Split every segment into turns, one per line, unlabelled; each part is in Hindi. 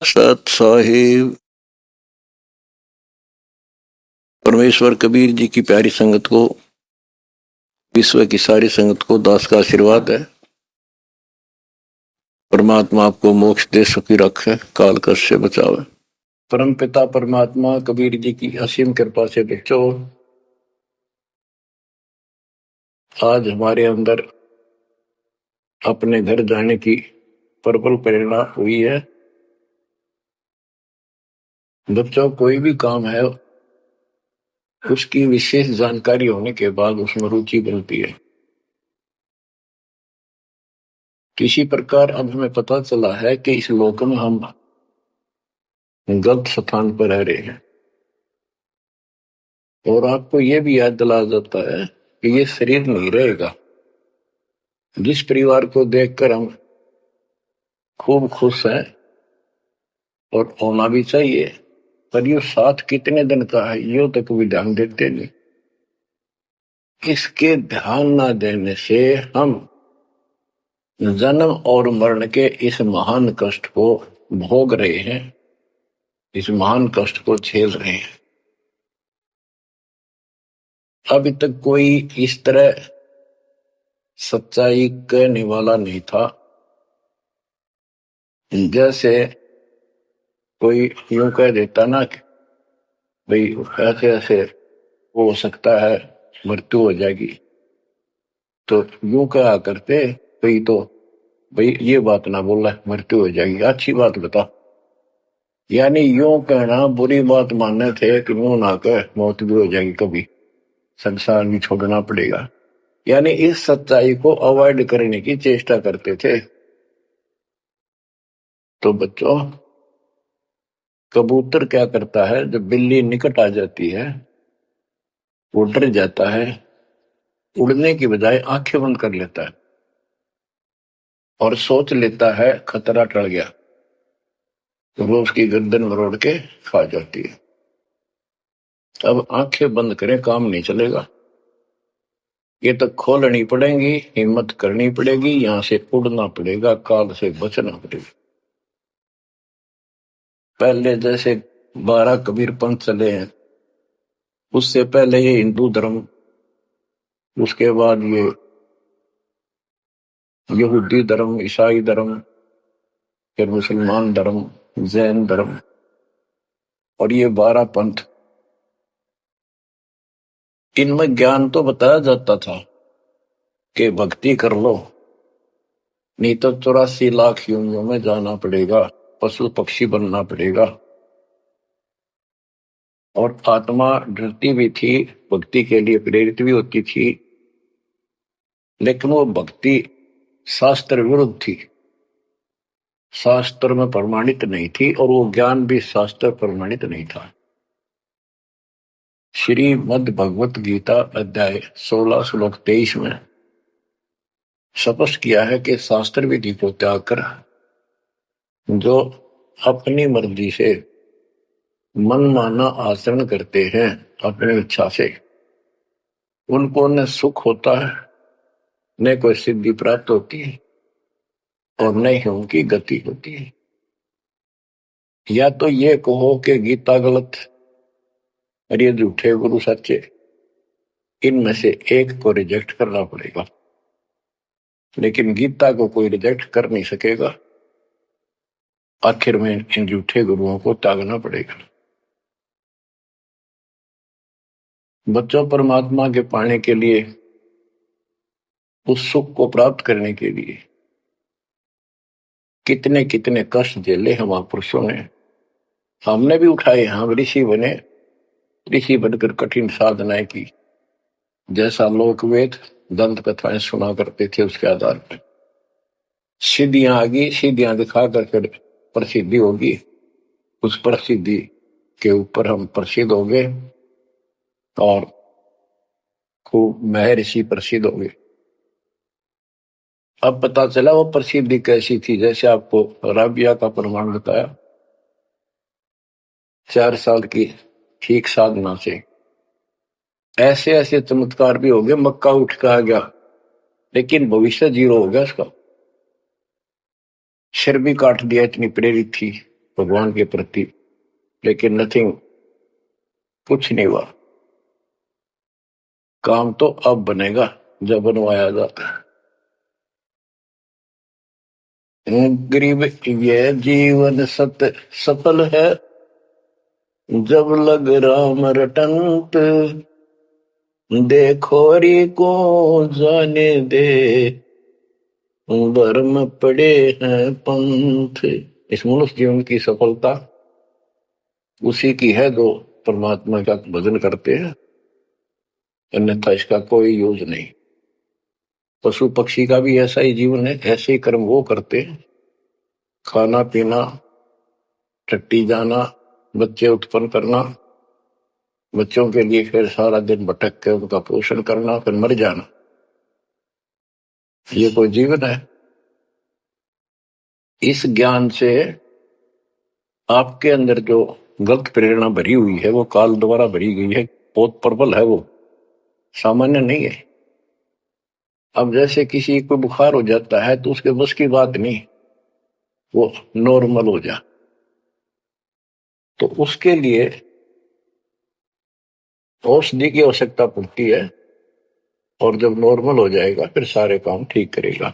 सत साहिब परमेश्वर कबीर जी की प्यारी संगत को, विश्व की सारी संगत को दास का आशीर्वाद है। परमात्मा आपको मोक्ष दे सुखी रखे, काल कष्ट से बचावे। परम पिता परमात्मा कबीर जी की असीम कृपा से बच्चों, आज हमारे अंदर अपने घर जाने की प्रबल प्रेरणा हुई है। बच्चों, कोई भी काम है उसकी विशेष जानकारी होने के बाद उसमें रुचि बनती है। किसी प्रकार अब हमें पता चला है कि इस लोक में हम गलत स्थान पर रह रहे हैं, और आपको यह भी याद दिला जाता है कि ये शरीर नहीं रहेगा। जिस परिवार को देखकर हम खूब खुश हैं और होना भी चाहिए, पर ये साथ कितने दिन का है यो तक भी ध्यान देते नहीं। इसके ध्यान न देने से हम जन्म और मरण के इस महान कष्ट को भोग रहे हैं, इस महान कष्ट को झेल रहे हैं। अभी तक कोई इस तरह सच्चाई कहने वाला नहीं था। जैसे कोई यूं कह देता ना कि भाई ऐसे ऐसे हो सकता है, मृत्यु हो जाएगी, तो यूं कहा करते भाई, तो भाई ये बात ना बोला मृत्यु हो जाएगी, अच्छी बात बता। यानी यूं कहना बुरी बात मानने थे कि मुंह ना कह मौत भी हो जाएगी, कभी संसार भी छोड़ना पड़ेगा। यानी इस सच्चाई को अवॉइड करने की चेष्टा करते थे। तो बच्चों, कबूतर क्या करता है, जब बिल्ली निकट आ जाती है वो डर जाता है, उड़ने की बजाय आंखें बंद कर लेता है और सोच लेता है खतरा टल गया, तो वो उसकी गर्दन मरोड़ के खा जाती है। अब आंखें बंद करें काम नहीं चलेगा, ये तो खोलनी पड़ेगी, हिम्मत करनी पड़ेगी, यहां से उड़ना पड़ेगा, काल से बचना पड़ेगा। पहले जैसे 12 कबीर पंथ चले हैं, उससे पहले ये हिंदू धर्म, उसके बाद ये यहूदी धर्म, ईसाई धर्म, फिर मुसलमान धर्म, जैन धर्म, और ये 12 पंथ, इनमें ज्ञान तो बताया जाता था कि भक्ति कर लो, नहीं तो 84 लाख योनियों में जाना पड़ेगा, पशु पक्षी बनना पड़ेगा। और आत्मा डरती भी थी, भक्ति के लिए प्रेरित भी होती थी, लेकिन वो भक्ति शास्त्र विरुद्ध थी, शास्त्र में प्रमाणित नहीं थी, और वो ज्ञान भी शास्त्र प्रमाणित नहीं था। श्रीमद् भगवत गीता अध्याय 16 श्लोक 23 में स्पष्ट किया है कि शास्त्र विधि को त्याग कर जो अपनी मर्जी से मनमाना आचरण करते हैं अपनी इच्छा से, उनको न सुख होता है, न कोई सिद्धि प्राप्त होती है, और न ही उनकी गति होती है। या तो ये कहो कि गीता गलत और ये झूठे गुरु सच्चे, इनमें से एक को रिजेक्ट करना पड़ेगा। लेकिन गीता को कोई रिजेक्ट कर नहीं सकेगा, आखिर में इन झूठे गुरुओं को त्यागना पड़ेगा। बच्चों, परमात्मा के पाने के लिए, उस सुख को प्राप्त करने के लिए कितने कितने कष्ट झेले हम महापुरुषों ने, हमने भी उठाए। हम ऋषि बने, ऋषि बनकर कठिन साधनाएं की, जैसा लोक वेद दंत कथाएं सुना करते थे, उसके आधार पर सिद्धियां आ गई, सिद्धियां दिखा कर प्रसिद्धि होगी, उस प्रसिद्धि के ऊपर हम प्रसिद्ध हो गए और खूब महर्षि प्रसिद्ध हो गए। अब पता चला वो प्रसिद्धि कैसी थी, जैसे आपको राबिया का प्रमाण बताया, 4 साल की ठीक साधना से ऐसे ऐसे चमत्कार भी हो गए, मक्का उठ के आ गया, लेकिन भविष्य जीरो हो गया, उसका सिर भी काट दिया, इतनी प्रेरित थी। भगवान के प्रति, लेकिन नथिंग, कुछ नहीं हुआ। काम तो अब बनेगा जब बनवाया जाता है। गरीब ये जीवन सफल है, जब लग राम रटंत, देखो री को जाने दे, भरम पड़े हैं पंथ। इस मनुष्य जीवन की सफलता उसी की है जो परमात्मा का भजन करते हैं, अन्यथा इसका कोई यूज नहीं। पशु पक्षी का भी ऐसा ही जीवन है, ऐसे ही कर्म वो करते हैं, खाना पीना, टट्टी जाना, बच्चे उत्पन्न करना, बच्चों के लिए फिर सारा दिन भटक के उनका पोषण करना, फिर मर जाना। ये कोई जीवन है? इस ज्ञान से आपके अंदर जो गलत प्रेरणा भरी हुई है, वो काल द्वारा भरी गई है, बहुत प्रबल है, वो सामान्य नहीं है। अब जैसे किसी को बुखार हो जाता है तो उसके बस की बात नहीं वो नॉर्मल हो जा, तो उसके लिए औषधि की आवश्यकता पड़ती है, और जब नॉर्मल हो जाएगा फिर सारे काम ठीक करेगा।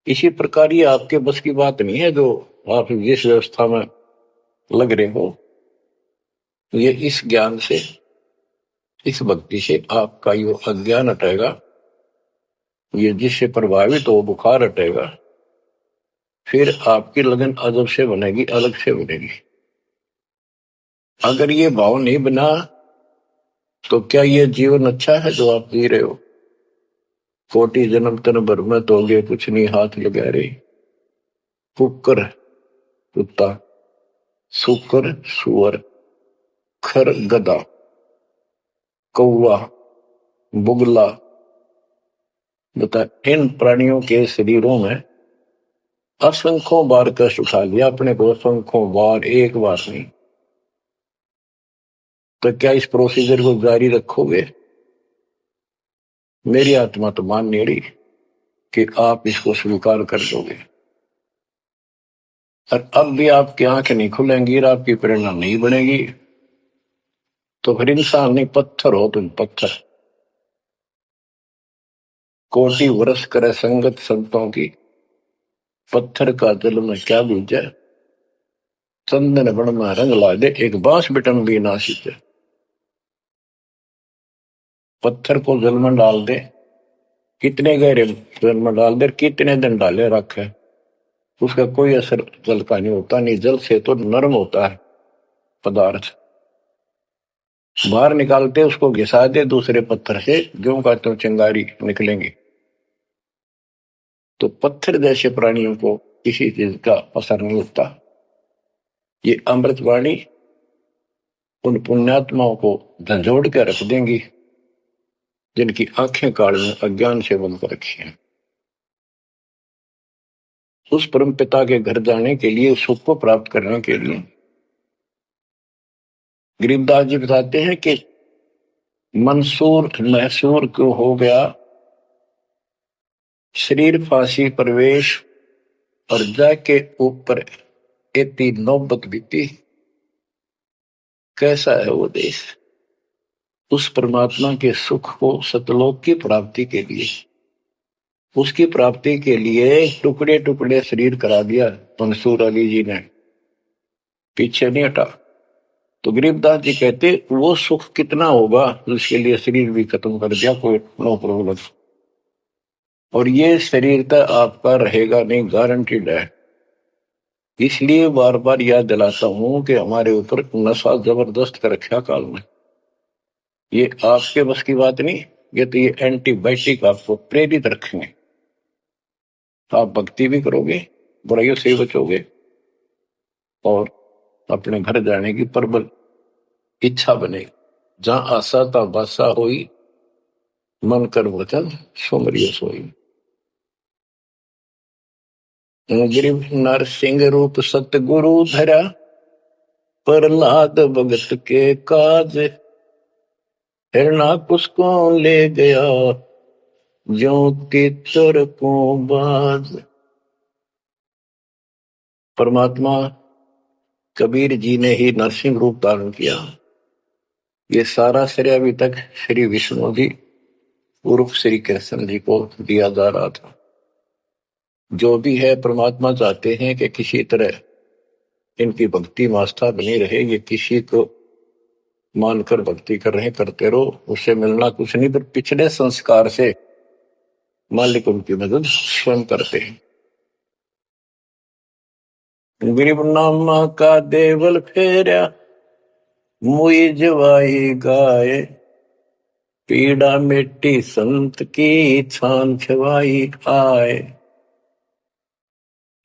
इसी प्रकार ये आपके बस की बात नहीं है जो आप जिस व्यवस्था में लग रहे हो। ये इस ज्ञान से, इस भक्ति से आपका ये अज्ञान हटेगा, ये जिससे प्रभावित हो बुखार हटेगा, फिर आपकी लगन अजब से बनेगी, अलग से बनेगी। अगर ये भाव नहीं बना तो क्या ये जीवन अच्छा है जो आप जी रहे हो? कोटि जन्म तन भर में तोगे कुछ नहीं हाथ लगा रही, कुकर कुत्ता, सुकर सुअर, खर गधा, कौवा, बुगला, बता इन प्राणियों के शरीरों में असंख्यों बार कष्ट उठा लिया अपने को, असंख्यों बार, एक बार नहीं। तो क्या इस प्रोसीजर को जारी रखोगे? मेरी आत्मा तो मान नहीं रही कि आप इसको स्वीकार कर दोगे। और अब भी आपकी आंखें नहीं खुलेंगी और आपकी प्रेरणा नहीं बनेगी, तो फिर इंसान नहीं, पत्थर हो तुम, पत्थर। कोटि वर्ष करे संगत संतों की, पत्थर का जल में क्या बीजे, चंदन बन में रंग ला दे, एक बांस बिटन भी ना सींचे। पत्थर को जल में डाल दे, कितने गहरे जल में डाल दे, कितने दिन डाले रखे, उसका कोई असर जल का नहीं होता। नहीं, जल से तो नरम होता है पदार्थ, बाहर निकालते उसको घिसा दे दूसरे पत्थर से, जो का तो चिंगारी निकलेंगी। तो पत्थर जैसे प्राणियों को किसी चीज का असर नहीं होता। ये अमृतवाणी उन पुण्यात्माओं को झंझोड़ के रख देंगी जिनकी आंखें काल में अज्ञान से बंद कर रखी हैं। उस परम पिता के घर जाने के लिए, सुख को प्राप्त करने के लिए, गरीबदास जी बताते हैं कि मंसूर मैसूर क्यों हो गया, शरीर फांसी प्रवेश, और जाके ऊपर एती नौबत बीती। कैसा है वो देश? उस परमात्मा के सुख को, सतलोक की प्राप्ति के लिए, उसकी प्राप्ति के लिए टुकड़े टुकड़े शरीर करा दिया मंसूर अली जी ने, पीछे नहीं हटा। तो गरीबदास जी कहते वो सुख कितना होगा जिसके लिए शरीर भी खत्म कर दिया, कोई नो प्रॉब्लम। और ये शरीर तो आपका रहेगा नहीं, गारंटीड है। इसलिए बार बार याद दिलाता हूं कि हमारे ऊपर नशा जबरदस्त कर रखा काल में। ये आपके बस की बात नहीं, ये तो ये एंटीबायोटिक आपको प्रेरित रखेंगे। आप भक्ति भी करोगे, बुराइयों से बचोगे, और अपने घर जाने की प्रबल इच्छा बनेगी। जहां आशा ता बासा होई, मन कर वचन सुमरिय सोई। गिरिव नरसिंह रूप सतगुरु धरा, प्रहलाद भगत के काज, हिरणाकुश को ले गया, ज्यों तीतर को बाज। परमात्मा कबीर जी ने ही नरसिंह रूप धारण किया। ये सारा श्रेय अभी तक श्री विष्णु जी उर्फ श्री कृष्ण जी को दिया जा रहा था। जो भी है परमात्मा चाहते हैं कि किसी तरह इनकी भक्ति में आस्था बनी रहे। ये किसी को मानकर भक्ति कर रहे करते रहो, उससे मिलना कुछ नहीं, पर पिछले संस्कार से मालिक उनकी मदद स्वयं करते हैं। गिरिनामा का देवल फेरा मुई जवाई गाय, पीड़ा मिट्टी संत की छान छवाई आए।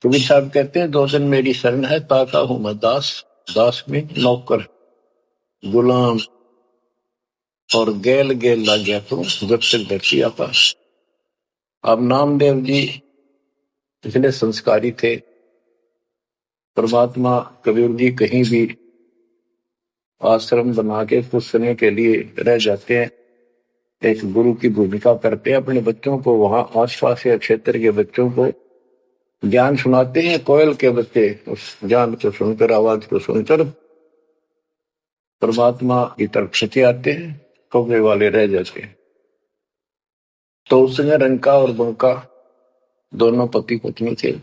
कबीर साहब कहते हैं, दो दिन मेरी शरण है, ताका हूं मैं दास, दास में नौकर गुलाम, और गेल गेल ला गया तो जब तक धरती आकाश। अब नामदेव जी पिछले संस्कारी थे। परमात्मा कबीर जी कहीं भी आश्रम बना के कुछ समय के लिए रह जाते हैं, एक गुरु की भूमिका करते हैं। अपने बच्चों को वहां आसपास के क्षेत्र के बच्चों को ज्ञान सुनाते हैं। कोयल के बच्चे उस ज्ञान को सुनकर, आवाज को सुनकर परमात्मा की तरफ खिंचे आते हैं, कौवे वाले रह जाते हैं। तो उसमें रंका और बंका दोनों पति पत्नी थे।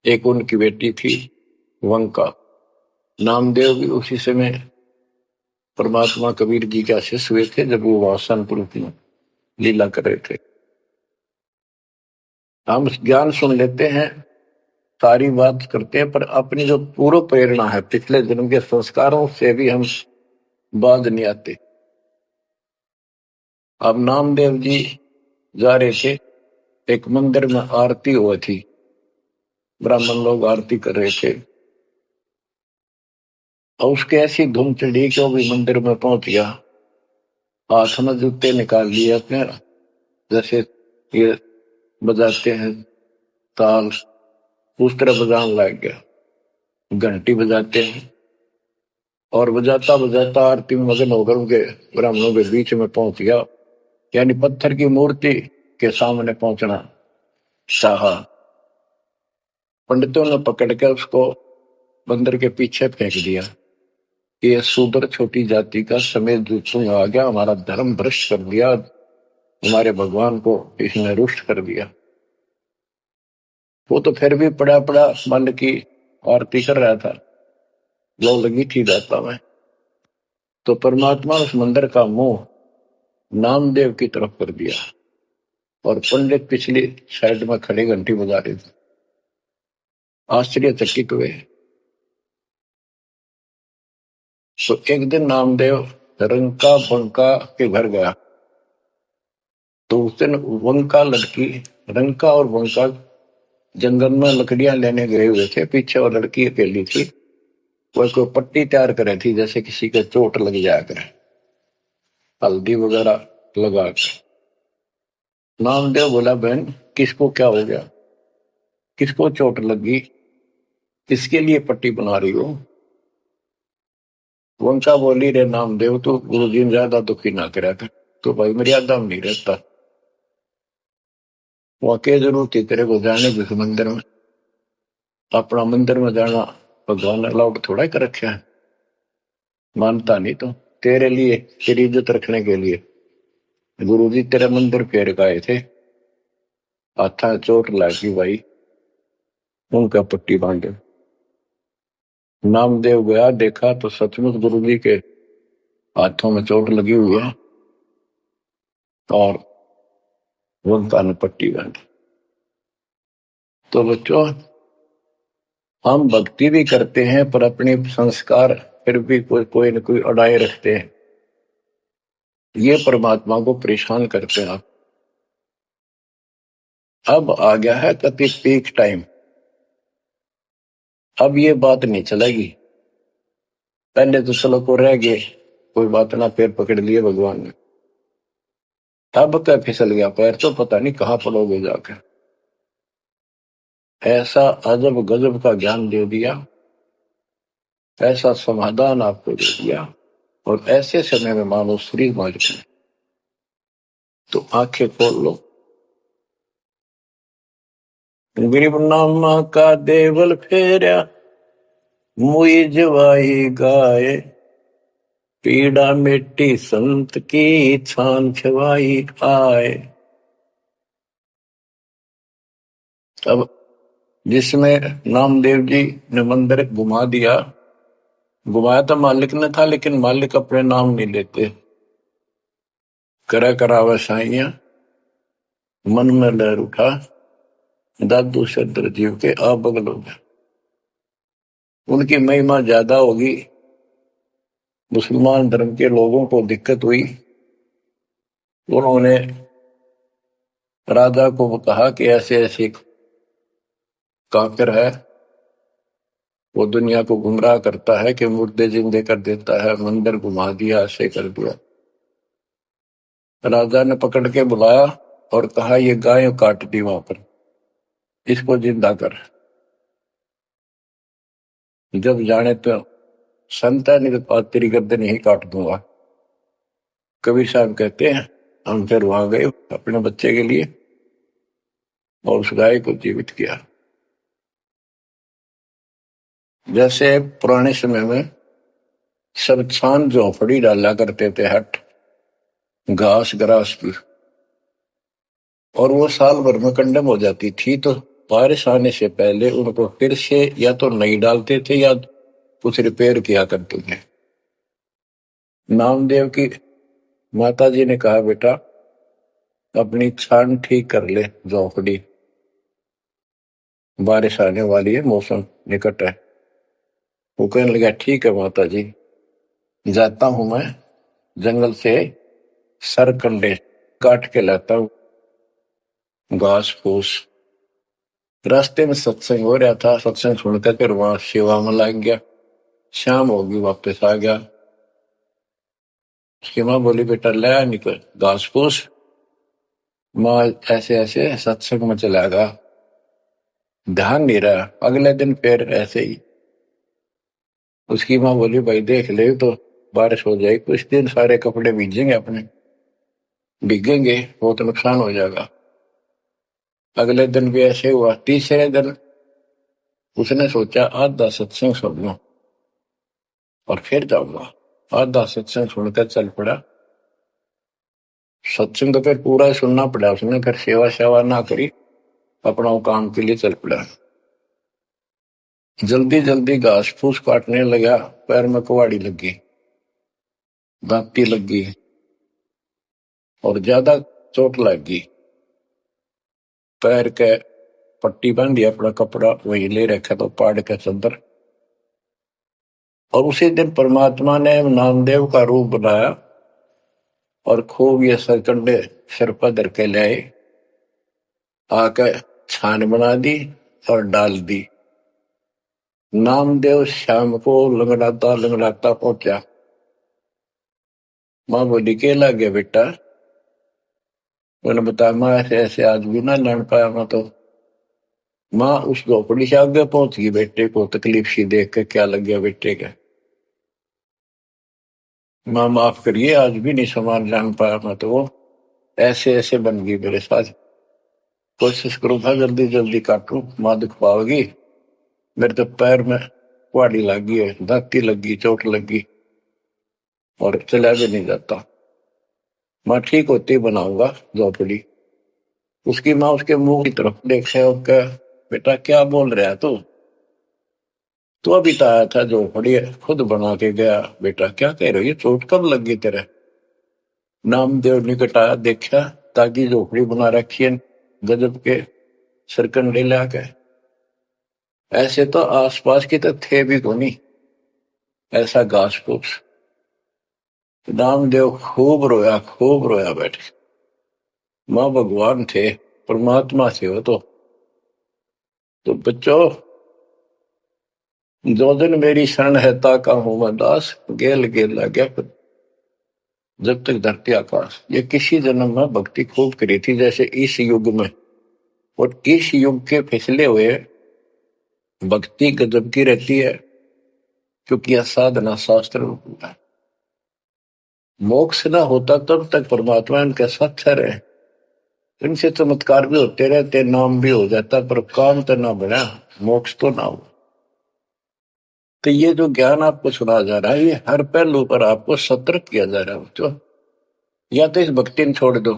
एक उनकी बेटी थी वंका। नामदेव भी उसी समय परमात्मा कबीर जी के आशीष हुए थे, जब वो वासनपुर में लीला कर रहे थे। हम ज्ञान सुन लेते हैं, सारी बात करते हैं, पर अपनी जो पूर्व प्रेरणा है, पिछले जन्म के संस्कारों से भी हम बाज नहीं आते। अब नामदेव जी जा रहे थे, एक मंदिर में आरती हुई थी, ब्राह्मण लोग आरती कर रहे थे, और उसके ऐसी धूम चढ़ी कि वो भी मंदिर में पहुंच गया। हाथ में जूते निकाल लिए अपने, जैसे ये बजाते हैं ताल, उस तरह बजाने लग गया। घंटी बजाते हैं और बजाता बजाता आरती में मगन होकर उनके ब्राह्मणों के बीच में पहुंच गया। यानी पत्थर की मूर्ति के सामने पहुंचना चाहा। पंडितों ने पकड़ कर उसको मंदिर के पीछे फेंक दिया कि यह शूद्र छोटी जाति का समेत दूसरों आ गया, हमारा धर्म भ्रष्ट कर दिया, हमारे भगवान को इसने रुष्ट कर दिया। वो तो फिर भी पड़ा पड़ा मन की आरती कर रहा था, लो लगी थी जाता में। तो परमात्मा उस मंदिर का मुंह नामदेव की तरफ कर दिया, और पंडित पिछली साइड में खड़े घंटी बजा रहे थे। आश्चर्यचकित हुए। तो एक दिन नामदेव रंका बंका के घर गया, तो उस दिन वंका लड़की, रंका और बंका जंगल में लकड़ियां लेने गए हुए थे। पीछे और लड़की अकेली थी, वह कोई पट्टी तैयार करे थी, जैसे किसी के चोट लग जाया करे, हल्दी वगैरह लगा कर। नामदेव बोला, बहन किसको क्या हो गया, किसको चोट लगी, किसके लिए पट्टी बना रही हो? वंका बोली, रे नामदेव तो गुरु जी ने ज्यादा दुखी ना करा कर, तो भाई मर्यादा में नहीं रहता। वहां के जरूरत थी तेरे को जाने जिस मंदिर में, अपना मंदिर में जाना भगवान ने अलाउड थोड़ा कर रखा है, मानता नहीं तो तेरे लिए, तेरी इज्जत रखने के लिए गुरु जी तेरे मंदिर फेर गए थे, हाथा चोट लगी भाई, उनका पट्टी बांधे। नामदेव गया, देखा तो सचमुच गुरु जी के हाथों में चोट लगी हुई है, और वंका ने पट्टी बांधी। तो बच्चों, हम भक्ति भी करते हैं, पर अपने संस्कार फिर भी कोई न कोई अड़ाए रखते हैं। ये परमात्मा को परेशान करते हैं। अब आ गया है कति पीक टाइम, अब ये बात नहीं चलेगी। पहले तो चलो को रह गए, कोई बात ना, पैर पकड़ लिए भगवान ने, अब क्या फिसल गया पैर, तो पता नहीं कहां पड़ोगे जाकर। ऐसा अजब गजब का ज्ञान दे दिया, ऐसा समाधान आपको दे दिया, और ऐसे समय में मानो श्री मालिक ने। तो आंखें खोल लो। गिरिनामा का देवल फेरा मुई जवाई गाय पीड़ा मिट्टी संत की छान छवाई आए। अब जिसमें नामदेव जी ने मंदिर घुमा दिया, घुमाया तो मालिक ने था, लेकिन मालिक अपने नाम नहीं लेते। करा करावे साइया मन में लहर उठा, दादू सदर जीव के आ बगल हो गया। उनकी महिमा ज्यादा होगी, मुसलमान धर्म के लोगों को दिक्कत हुई। उन्होंने राजा को कहा कि ऐसे ऐसे काफिर है, वो दुनिया को गुमराह करता है कि मुर्दे जिंदे कर देता है, मंदिर घुमा दिया, ऐसे कर दिया। राजा ने पकड़ के बुलाया और कहा ये गाय काट दी वहां पर, इसको जिंदा कर। जब जाने तो संत है, नहीं तो आज तेरी गर्दन यही काट दूंगा। कबीर साहब कहते हैं हम फिर वहां गए अपने बच्चे के लिए और उस गाय को जीवित किया। जैसे पुराने समय में सब छान झोपड़ी डाला करते थे, हट घास ग्रास की, और वो साल भर में कंडम हो जाती थी, तो बारिश आने से पहले उनको फिर से या तो नहीं डालते थे या कुछ रिपेयर किया करते थे। नामदेव की माता जी ने कहा बेटा अपनी छान ठीक कर ले झोपड़ी, बारिश आने वाली है, मौसम निकट है। वो कहने लगा ठीक है माता जी, जाता हूं मैं जंगल से सरकंडे काट के लाता हूं, घास फूस। रास्ते में सत्संग हो रहा था, सत्संग सुनकर फिर वहां सेवा में लग गया। शाम होगी वापस आ गया। उसकी माँ बोली बेटा ले निकल घास फूस। माँ ऐसे ऐसे सत्संग में चला गया, ध्यान नहीं रहा। अगले दिन फिर ऐसे ही। उसकी माँ बोली भाई देख ले तो बारिश हो जाएगी, कुछ दिन सारे कपड़े भीजेंगे, अपने भीगेंगे, बहुत नुकसान हो जाएगा। अगले दिन भी ऐसे हुआ। तीसरे दिन उसने सोचा आधा सत्संग सुन लो और फिर जाऊंगा। आधा सत्संग सुनकर चल पड़ा। सत्संग तो फिर पूरा सुनना पड़ा उसने, फिर सेवा सेवा ना करी, अपना काम के लिए चल पड़ा। जल्दी जल्दी घास फूस काटने लगा, पैर में कुहाड़ी लगी, दांती लगी और ज्यादा चोट लगी। पैर के पट्टी बांधी, अपना कपड़ा वही ले रखा तो पाड़ के चद्दर। और उसी दिन परमात्मा ने नामदेव का रूप बनाया और खूब ये सरकंडे सिर पर धर के लाए, आके छान बना दी और डाल दी। नामदेव शाम को लंगड़ाता लंगड़ाता पहुंचा। माँ बोली के लग गया बेटा? मैंने बताया माँ ऐसे ऐसे आज भी ना लड़ पाया मैं तो। माँ उस झोपड़ी से आगे पहुंच गई, बेटे को तकलीफ सी देख के क्या लग गया बेटे का। माँ माफ करिए आज भी नहीं सामान जान पाया मैं तो, वो ऐसे ऐसे बन गई मेरे साथ। कोशिश करूँ था जल्दी जल्दी काटूं, माँ दुख पाओगी। मेरे तो पैर में कुहाड़ी लगी है, दांती लगी, चोट लगी और चला भी नहीं जाता। माँ ठीक होती बनाऊंगा झोपड़ी। उसकी माँ उसके मुंह की तरफ देखे और कहा बेटा क्या बोल रहा है तू अभी तो आया था झोपड़ी खुद बना के गया, बेटा क्या कह रहे हो, ये चोट कब लगी तेरे? नामदेव निकट आया, देखा ताकि झोपड़ी बना रखी है गजब के सरकंडे लाके। ऐसे तो आसपास की तो थे भी कोनी ऐसा घास फूस। नामदेव खूब रोया बैठे। माँ भगवान थे, परमात्मा थे वो तो बच्चों जो दिन मेरी शरण है ताका हूं मैं दास, गेल गेल लग गया जब तक धरती आकाश। ये किसी जन्म में भक्ति खूब करी थी जैसे इस युग में, और इस युग के फिसले हुए भक्ति गजब की रहती है, क्योंकि यह साधना शास्त्र है। मोक्ष ना होता तब तक परमात्मा इनके साथ ठहरे, इनसे चमत्कार भी होते रहते, नाम भी हो जाता, पर काम तो ना बना, मोक्ष तो ना हो। तो ये जो ज्ञान आपको सुना जा रहा है, ये हर पहलू पर आपको सतर्क किया जा रहा है बच्चों। या तो इस भक्ति ने छोड़ दो,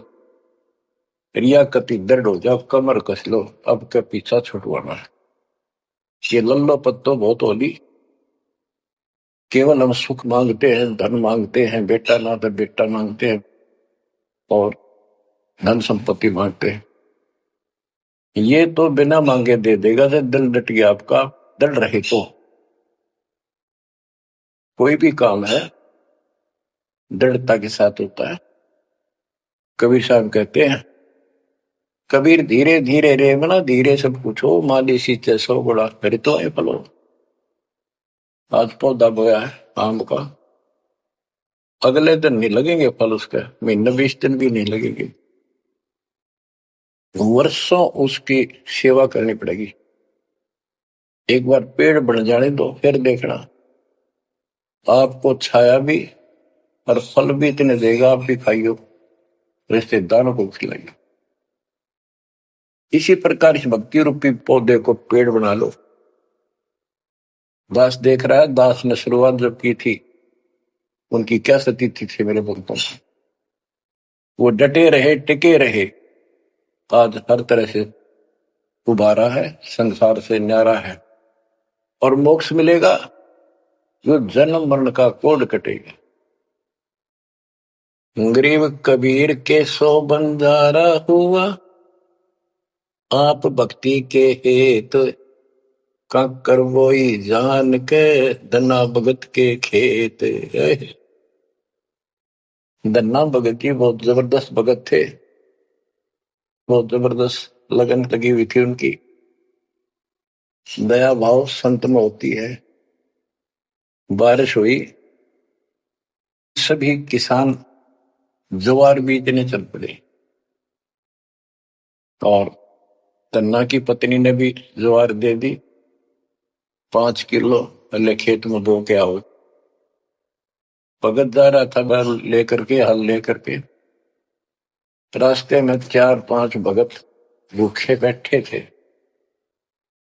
रिया कति दृढ़ हो जाओ, कमर कस लो, अब के पीछा छुटवाना है। ये लल्लो पत्तो बहुत होली, केवल हम सुख मांगते हैं, धन मांगते हैं, बेटा ना तो बेटा मांगते हैं और धन संपत्ति मांगते हैं। ये तो बिना मांगे दे देगा, से दिल डट गया आपका, दृढ़ रहे तो कोई भी काम है दृढ़ता के साथ होता है। कबीर साहब कहते हैं, कबीर धीरे धीरे रे मना, धीरे सब कुछ हो, माली सींचे सो बड़ा, फिर तो है फलो। आज पौधा बोया है आम का, अगले दिन नहीं लगेंगे फल उसके, महीने 20 दिन भी नहीं लगेंगे, वर्षों उसकी सेवा करनी पड़ेगी। एक बार पेड़ बन जाने दो, फिर देखना आपको छाया भी और फल भी इतने देगा, आप भी खाइयो, रिश्तेदारों को खिलाइयो। इसी प्रकार इस भक्ति रूपी पौधे को पेड़ बना लो। दास देख रहा है, दास ने शुरुआत जब की थी, उनकी क्या स्थिति थी मेरे भक्तों की, वो डटे रहे, टिके रहे, आज हर तरह से उबारा है, संसार से न्यारा है और मोक्ष मिलेगा, जो जन्म मरण का कोड कटेगा। गरीब कबीर के 100 बंजारा हुआ, आप भक्ति के हेत कंकर वोई जान के, धन्ना भगत के खेत। धन्ना भगत जी बहुत जबरदस्त भगत थे, बहुत जबरदस्त लगन लगी हुई थी उनकी। दया भाव संत में होती है। बारिश हुई, सभी किसान ज्वार बीजने चल पड़े और तन्ना की पत्नी ने भी ज्वार दे दी, 5 किलो, पहले खेत में बो के आओ। भगत जा रहा था बैल लेकर के, हल लेकर के, रास्ते में 4-5 भगत भूखे बैठे थे।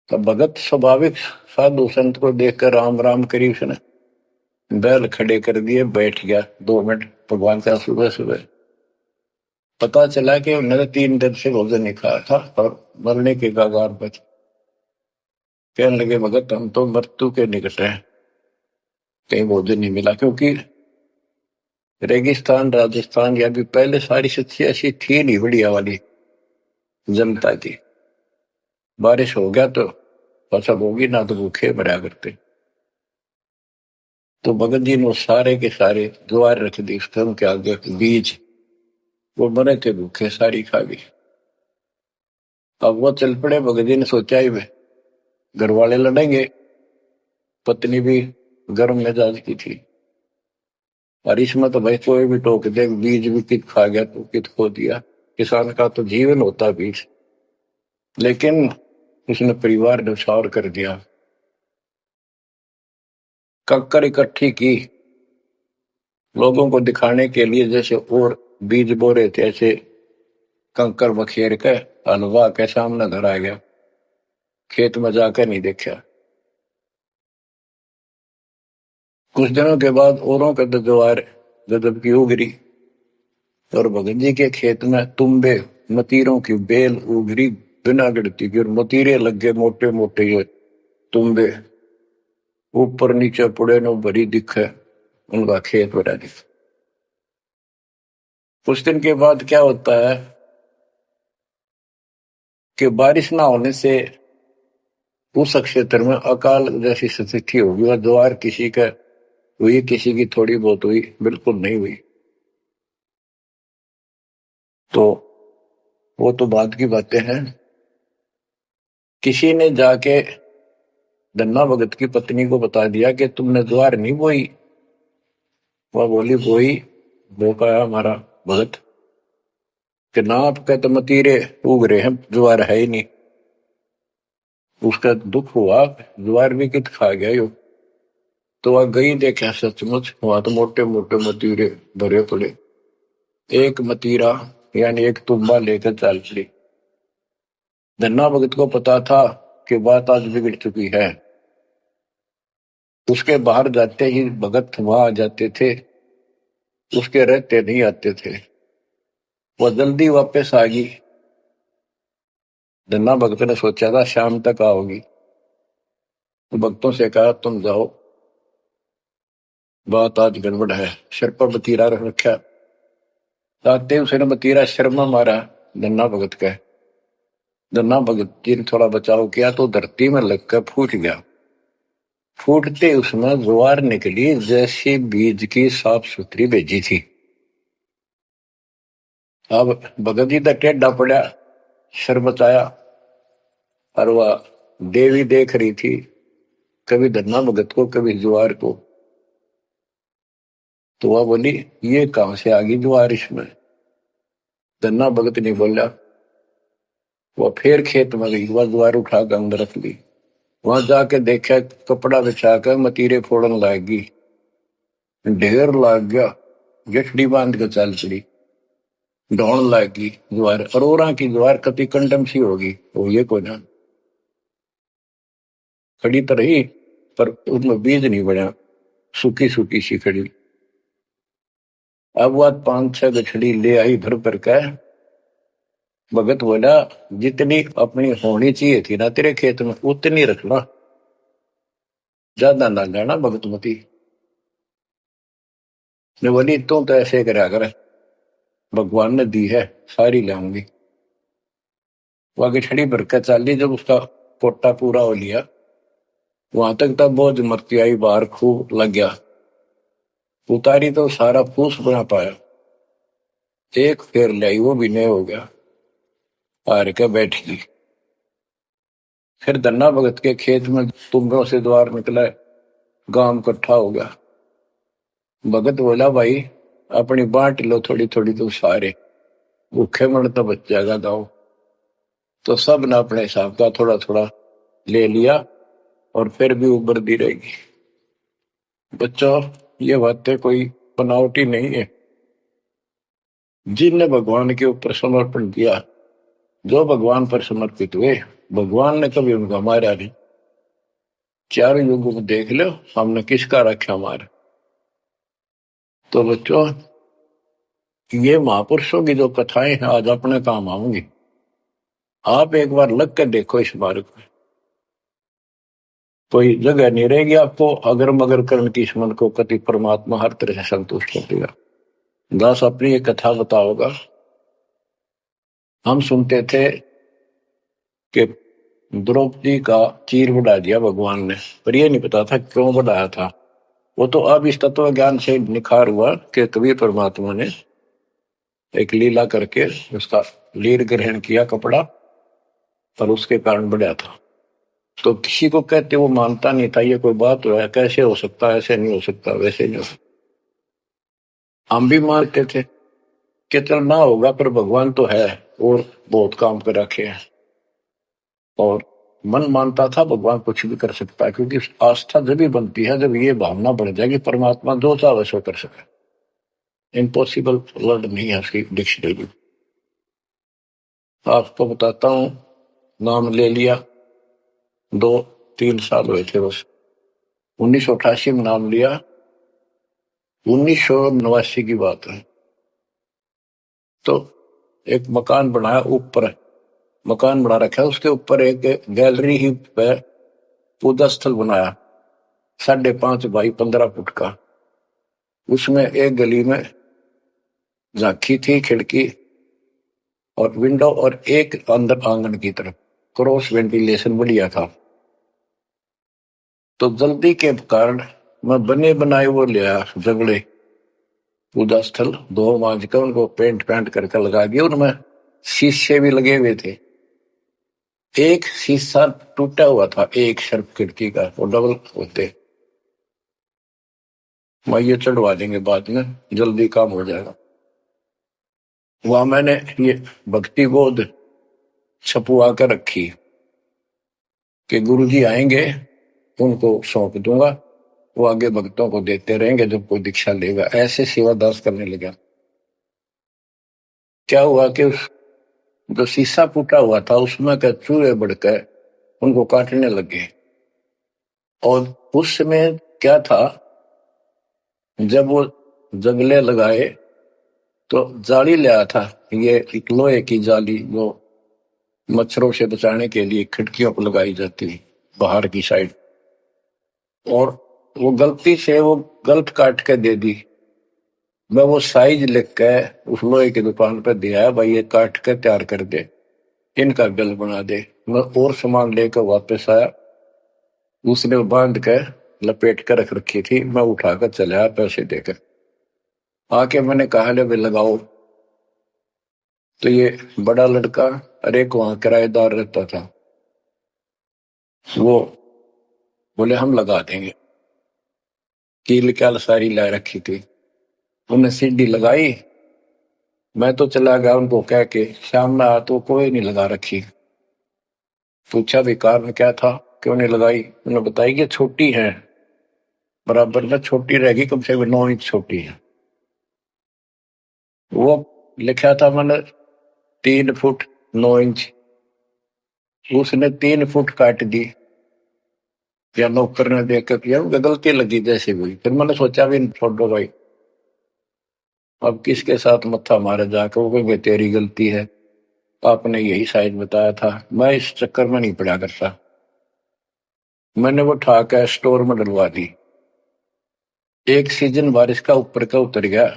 तब भगत स्वाभाविक साधु संत को देखकर राम राम करी, उसने बैल खड़े कर दिए, बैठ गया 2 मिनट भगवान का सुबह सुबह। पता चला कि उन्होंने 3 दिन से भोजन नहीं खाया था और मरने के कगार पर। कहने लगे, भगत हम तो मृत्यु के निकट हैं, कहीं भोजन नहीं मिला, क्योंकि रेगिस्तान राजस्थान या भी पहले सारी स्थिति ऐसी थी नहीं बढ़िया वाली जनता की। बारिश हो गया तो फसल होगी, ना तो भूखे मरा करते। तो भगत जी ने सारे के सारे ज्वार रख दी उनके आगे, बीज, वो मरे थे भूखे, सारी खा गई। अब वो चल पड़े, भगत जी ने सोचा ही वे घर वाले लड़ेंगे, पत्नी भी गर्म मिजाज की थी, और इसमें तो भाई कोई भी टोक दे, बीज भी कित खा गया तो कित खो दिया, किसान का तो जीवन होता बीज। लेकिन उसने परिवार न्यौछावर कर दिया, कक्कर इकट्ठी की लोगों को दिखाने के लिए, जैसे और बीज बो रहे थे ऐसे कंकर बखेर के हलवा के सामने धरा गया, खेत में जाकर नहीं देखा। कुछ दिनों के बाद औरों के ज्वार गजब की उगरी और भगत जी के खेत में तुम्बे मतीरों की बेल उगरी बिना गिरती की, और मतीरे लग गए मोटे मोटे, ये तुम्बे ऊपर नीचे पुड़े नो भरी दिखे, उनका खेत भरा दिख। कुछ दिन के बाद क्या होता है कि बारिश ना होने से उस क्षेत्र में अकाल जैसी स्थिति होगी, और ज्वार किसी का हुई, किसी की थोड़ी बहुत हुई, बिल्कुल नहीं हुई। तो वो तो बाद की बातें हैं। किसी ने जाके धन्ना भगत की पत्नी को बता दिया कि तुमने ज्वार नहीं बोई। वह बोली, बोई, वो कहा हमारा भगत कि ना आपके तो मतीरे उग रहे हैं, ज्वार है ही नहीं। उसका दुख हुआ, ज्वार भी कित खा गया यो। तो वह गई, देखा सचमुच वहां तो मोटे मोटे मतीरे भरे पड़े, एक मतीरा यानी एक तुम्बा लेकर चल पड़ी। धन्ना भगत को पता था कि बात आज बिगड़ चुकी है। उसके बाहर जाते ही भगत वहां आ जाते थे, उसके रहते नहीं आते थे। वो जल्दी वापस आ गई। धन्ना भगत ने सोचा था शाम तक आओगी, तो भक्तों से कहा तुम जाओ, बात आज गड़बड़ है। सिर पर बतीरा रख रखा, ताते उसने बतीरा सिर में मारा धन्ना भगत का। धन्ना भगत जी ने थोड़ा बचाव किया तो धरती में लगकर फूट गया। फूटते उसमें ज्वार निकली जैसी बीज की साफ सुथरी भेजी थी। अब भगत जी तक टेढ़ा पड़ा, सिर बचाया, और वह देवी देख रही थी, कभी धन्ना भगत को कभी ज्वार को। तो वह बोली ये कहां से आ गई ज्वार इसमें। धन्ना भगत नहीं बोला। वह फिर खेत में गई, वह ज्वार उठा कर अंदर रख ली। वहां जाके देखा कपड़ा बिछाकर मतीरे फोड़न लागी, ढेर लाग गया। गठड़ी बांध कर चल पड़ी, ढोण लागी ज्वार। अरोरा की ज्वार कति कंडम सी होगी, वो ये को ना खड़ी तो रही, पर उसमें बीज नहीं बना, सूखी सूखी सी खड़ी। अब वह 5-6 गठड़ी ले आई भर भर का। भगत बोला जितनी अपनी होनी चाहिए थी ना तेरे खेत में उतनी रखना, ज्यादा ना लेना भगतमती ने। बोली तू तो ऐसे करा कर, भगवान ने दी है सारी लाऊंगी। वह गठड़ी भर कर चाली, जब उसका कोटा पूरा हो लिया, वहां तक तब बोझ मरती आई बाहर खूब लग गया। उतारी तो सारा फूस बना पाया, एक फेर लाई वो भी नहीं हो गया, हार के बैठ गई। फिर धन्ना भगत के खेत में तुंगों से द्वार निकला, गांव इकट्ठा हो गया। भगत बोला भाई अपनी बांट लो थोड़ी थोड़ी, तो सारे भूखे मर तो बच जाएगा गाँव। तो सब ने अपने हिसाब का थोड़ा थोड़ा ले लिया, और फिर भी उबरती रहेगी। बच्चों ये बातें कोई बनावटी नहीं है। जिनने भगवान के ऊपर समर्पण किया, जो भगवान पर समर्पित हुए, भगवान ने कभी उनका मारा नहीं। चारों युगों को देख लो हमने किसका रखा मार। तो बच्चों ये महापुरुषों की जो कथाएं हैं आज अपने काम आऊंगी। आप एक बार लग कर देखो इस मार्ग में, कोई जगह नहीं रहेगी आपको अगर मगर करण की स्मरण को कति परमात्मा हर तरह से संतुष्ट कर देगा। दास अपनी एक कथा बताओगा। हम सुनते थे कि द्रौपदी का चीर बढ़ा दिया भगवान ने, पर यह नहीं पता था क्यों बढ़ाया था। वो तो अब इस तत्व ज्ञान से निखार हुआ कि कबीर परमात्मा ने एक लीला करके उसका लीर ग्रहण किया कपड़ा, और उसके कारण बढ़ा था। तो किसी को कहते वो मानता नहीं था, ये कोई बात है कैसे हो सकता, ऐसे नहीं हो सकता, वैसे नहीं हो सकता। हम भी मानते थे कि चल ना होगा, पर भगवान तो है और बहुत काम कर रखे हैं। और मन मानता था भगवान कुछ भी कर सकता है, क्योंकि आस्था जब भी बनती है जब ये भावना बढ़ जाएगी परमात्मा जो चाहे सो कर सके। इम्पॉसिबल वर्ड नहीं है उसकी डिक्शनरी। आपको बताता हूं, नाम ले लिया, 2-3 साल हुए थे बस। 1988 में नाम लिया, 1989 की बात है। तो एक मकान बनाया, ऊपर मकान बना रखा है, उसके ऊपर एक गैलरी ही पे पूजा स्थल बनाया 5.5 बाई 15 फुट का। उसमें एक गली में झांकी थी, खिड़की और विंडो, और एक अंदर आंगन की तरफ क्रॉस वेंटिलेशन बढ़िया था। तो जल्दी के कारण मैं बने बनाए वो लिया जगड़े पूजा स्थल, 2 मांझ कर उनको पेंट करके लगा दिया। उनमें शीशे भी लगे हुए थे। एक शीशा टूटा हुआ था, एक शर्फ खिड़की का, वो डबल होते। मैं ये चढ़वा देंगे बाद में, जल्दी काम हो जाएगा। वहां मैंने ये भक्ति बोध छपुआ कर रखी कि गुरुजी आएंगे उनको सौंप दूंगा, वो आगे भक्तों को देते रहेंगे जब कोई दीक्षा लेगा। ऐसे सेवादास करने लगा। क्या हुआ कि उस जो शीशा फूटा हुआ था उसमें का चूहे बढ़कर उनको काटने लगे। और उस समय क्या था, जब वो जंगले लगाए तो जाली ले आया था, ये एक लोहे की जाली जो मच्छरों से बचाने के लिए खिड़कियों पर लगाई जाती है बाहर की साइड, और वो गलती से वो गलत काट के दे दी। मैं वो साइज लिख के उस लोहे की दुकान पर दिया, भाई ये काट के तैयार कर दे, इनका बिल बना दे। मैं और सामान लेकर वापस आया, उसने बांध के लपेट कर रख रखी थी, मैं उठाकर चला आया पैसे देकर। आके मैंने कहा ले भी लगाओ, तो ये बड़ा लड़का अरे एक वहां किराएदार रहता था, वो बोले हम लगा देंगे। कील क्या सारी ला रखी थी, उन्हें सीढ़ी लगाई। मैं तो चला गया उनको कह के, शाम में आया तो कोई नहीं लगा रखी। पूछा भी कारण क्या था, क्यों नहीं लगाई? उन्होंने बताई कि छोटी है, बराबर में छोटी रहेगी, कम से कम 9 इंच छोटी है। वो लिखा था मैंने 3 फुट 9 इंच, उसने 3 फुट काट दी। या नौकर ने देख कर किया, गलती लगी जैसे हुई। फिर मैंने सोचा भी छोड़ो भाई, अब किसके साथ मत्था मारे जाकर, वो कहेंगे तेरी गलती है, आपने यही साइज बताया था। मैं इस चक्कर में नहीं पड़ा करता। मैंने वो उठा के स्टोर में डलवा दी। एक सीजन बारिश का ऊपर का उतर गया,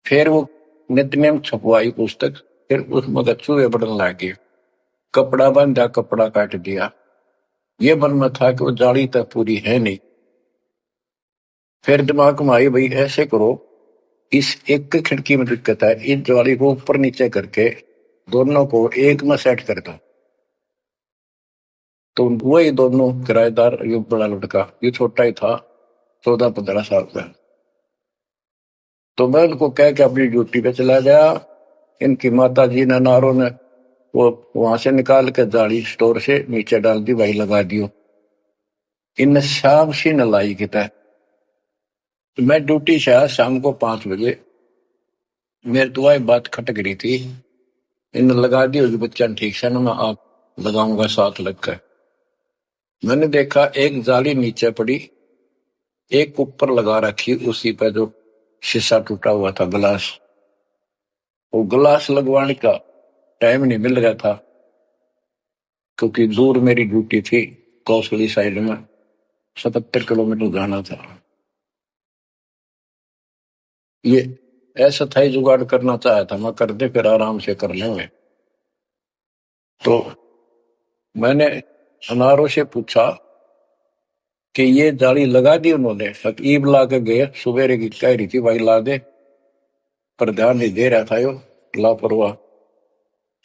फिर वो नित्यनेम छपवाई पुस्तक, फिर उसमें चूहे बढ़ने लगे। कपड़ा बांधा, कपड़ा काट दिया। ये मन में था कि वो जाली तक पूरी है नहीं। फिर दिमाग में आई भाई ऐसे करो, इस एक खिड़की में दिक्कत है, इस जाली को ऊपर नीचे करके दोनों को एक में सेट कर दो। तो वही दोनों किराएदार, ये बड़ा लड़का, ये छोटा ही था, 14-15 साल का। तो मैं उनको कह के अपनी ड्यूटी पे चला गया। इनकी माता जी ने, नारों ने वो वहां से निकाल के जाली स्टोर से नीचे डाल दी, भाई लगा दियो। इन शाम सी न लाई किता। तो मैं ड्यूटी से आया शाम को 5 बजे, मेरे तो वही बात खटक रही थी। इन लगा दी होगी बच्चा ठीक से ना, मैं आप लगाऊंगा साथ लगकर। मैंने देखा एक जाली नीचे पड़ी, एक ऊपर लगा रखी, उसी पे जो शीशा टूटा हुआ था, गिलास। वो गिलास लगवाने का टाइम नहीं मिल रहा था, क्योंकि दूर मेरी ड्यूटी थी, कौशली साइड में 77 किलोमीटर जाना था। ये ऐसा था ही, जुगाड़ करना चाहा था मैं, कर दे फिर आराम से कर लेंगे। तो मैंने अनारों से पूछा कि ये जाली लगा दी उन्होंने? फकीब ला के गए, सुबेरे की कह रही थी भाई ला दे, पर ध्यान नहीं दे रहा था यो, लापरवाह।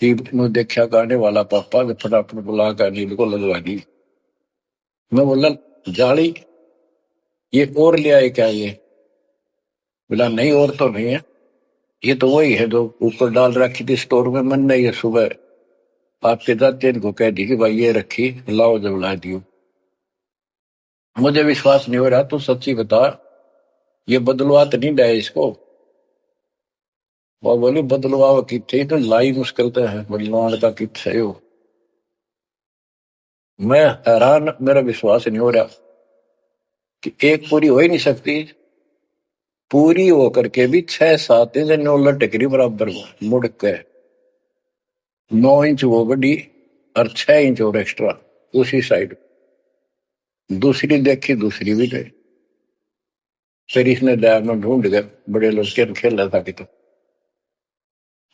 ने देखा गाने वाला पापा ने फटाफट बुला कर नींद को लगवा दी। मैं बोला जाली ये और ले आए क्या? ये बोला नहीं और तो नहीं है, ये तो वही है जो ऊपर डाल रखी थी स्टोर में। मैंने ये सुबह आपके जाते इनको कह दी कि भाई ये रखी, लाओ जब ला दियो। मुझे विश्वास नहीं हो रहा, तू सच्ची बता, ये बदलवा तो नहीं डाय इसको? वो बोली बदलवा किथे तो लाई मुश्किल तो है, बदलवान का किथे हो। मैं हैरान, मेरा विश्वास नहीं हो रहा कि एक पूरी हो ही नहीं सकती, पूरी होकर के भी 6-7 इंच नौ लटकरी बराबर मुड़ के, 9 इंच वो बड़ी और 6 इंच और एक्स्ट्रा उसी साइड। दूसरी देखी, दूसरी भी गई। फिर इसने लैब में ढूंढ गए, बड़े लड़के ने खेल रहा था कि। तो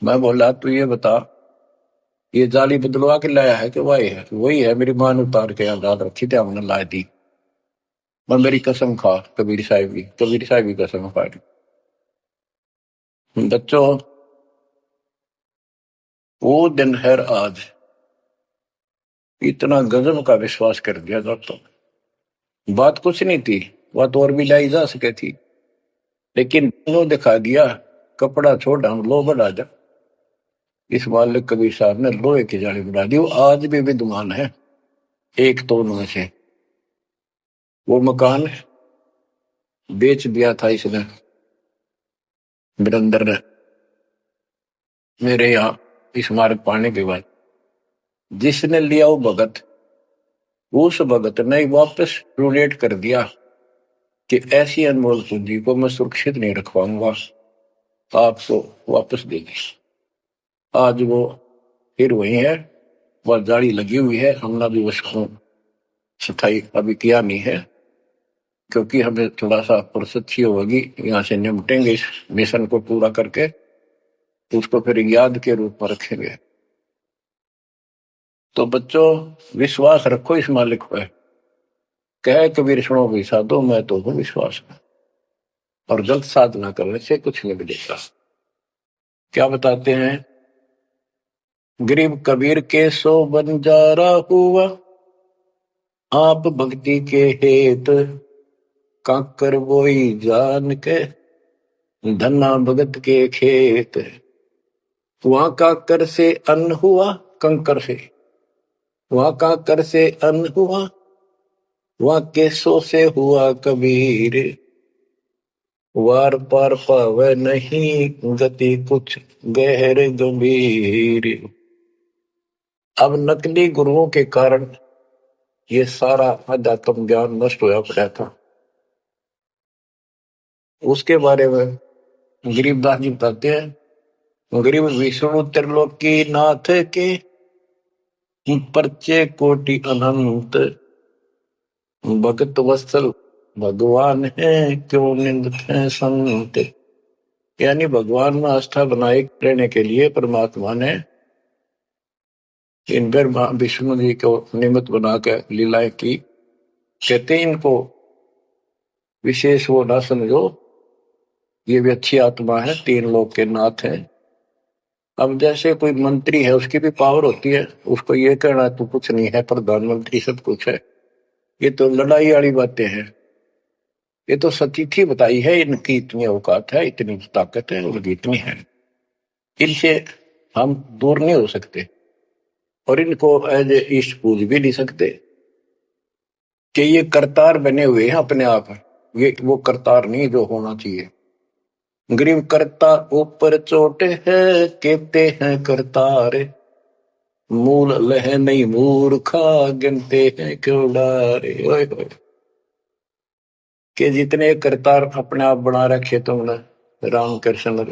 मैं बोला तू ये बता, ये जाली बदलवा के लाया है कि वही है? वही है, मेरी मां ने उतार के यहाँ डाल रखी थी, हमने ला दी। मैं मेरी कसम खा, कबीर साहब की कसम खा रही बच्चों। वो दिन है आज, इतना गजब का विश्वास कर दिया दोस्तों। बात कुछ नहीं थी, बात और भी लाई जा सके थी, लेकिन दोनों दिखा दिया। कपड़ा छोड़ हम लो बढ़ा जा, इस मालिक कबीर साहब ने लोहे की जाली बना दी। वो आज भी विद्यमान है, एक तो उनमें से। वो मकान बेच दिया था इसने, बिरंदर ने, मेरे यहाँ इस मार्ग पाने के बाद। जिसने लिया वो भगत, उस भगत ने वापस डोनेट कर दिया कि ऐसी अनमोल पूंजी को मैं सुरक्षित नहीं रख पाऊंगा, आपको वापस दे दी। आज वो फिर वही है, वह जाली लगी हुई है। हमने भी उसको सफाई अभी किया नहीं है, क्योंकि हमें थोड़ा सा फुर्सत ही होगी। यहाँ से निपटेंगे इस मिशन को पूरा करके, उसको फिर याद के रूप में रखेंगे। तो बच्चों, विश्वास रखो इस मालिक पर। कह कबीर सुनो भी साधो, मैं तो हूं विश्वास में। और गलत साधना करने से कुछ नहीं मिलेगा। क्या बताते हैं? गरीब कबीर के सो बंजारा हुआ, आप भक्ति के हेत काकर बोई जान के, धन्ना भगत के खेत। वहां काकर से अन्न हुआ, कंकर से। वहां काकर से अन्न हुआ, वहां केसों से हुआ कबीर। वार पार पावे नहीं गति कुछ गहर गंभीर। अब नकली गुरुओं के कारण ये सारा अध्यात्म ज्ञान नष्ट होया पड़ा था। उसके बारे में गरीबदास जी बताते हैं, गरीब विष्णु त्रिलोकी नाथ के परचे कोटि अनंत, भगत वत्सल भगवान है क्यों निंदत है संत। यानी भगवान में आस्था बनाए रहने के लिए परमात्मा ने इन पर विष्णु जी को निमित्त बनाकर लीलाएं की। कहते इनको विशेष वो ना समझो, ये भी अच्छी आत्मा है, तीन लोक के नाथ है। अब जैसे कोई मंत्री है, उसकी भी पावर होती है, उसको ये कहना तो कुछ नहीं है, प्रधानमंत्री सब कुछ है। ये तो लड़ाई वाली बातें हैं। ये तो सतीथी बताई है, इनकी इतनी औकात है, इतनी ताकत है, उनकी इतनी है। इनसे हम दूर नहीं हो सकते और इनको एज ए ईस्ट पूज भी नहीं सकते कि ये करतार बने हुए हैं अपने आप। ये वो करतार नहीं जो होना चाहिए। गरीब करता ऊपर चोटे है, कहते हैं करतार। मूल लह नहीं मूर्खा, गिनते हैं क्यों डारे। ओए होए, कि जितने करतार अपने आप बना रखे तुमने, रामकृष्ण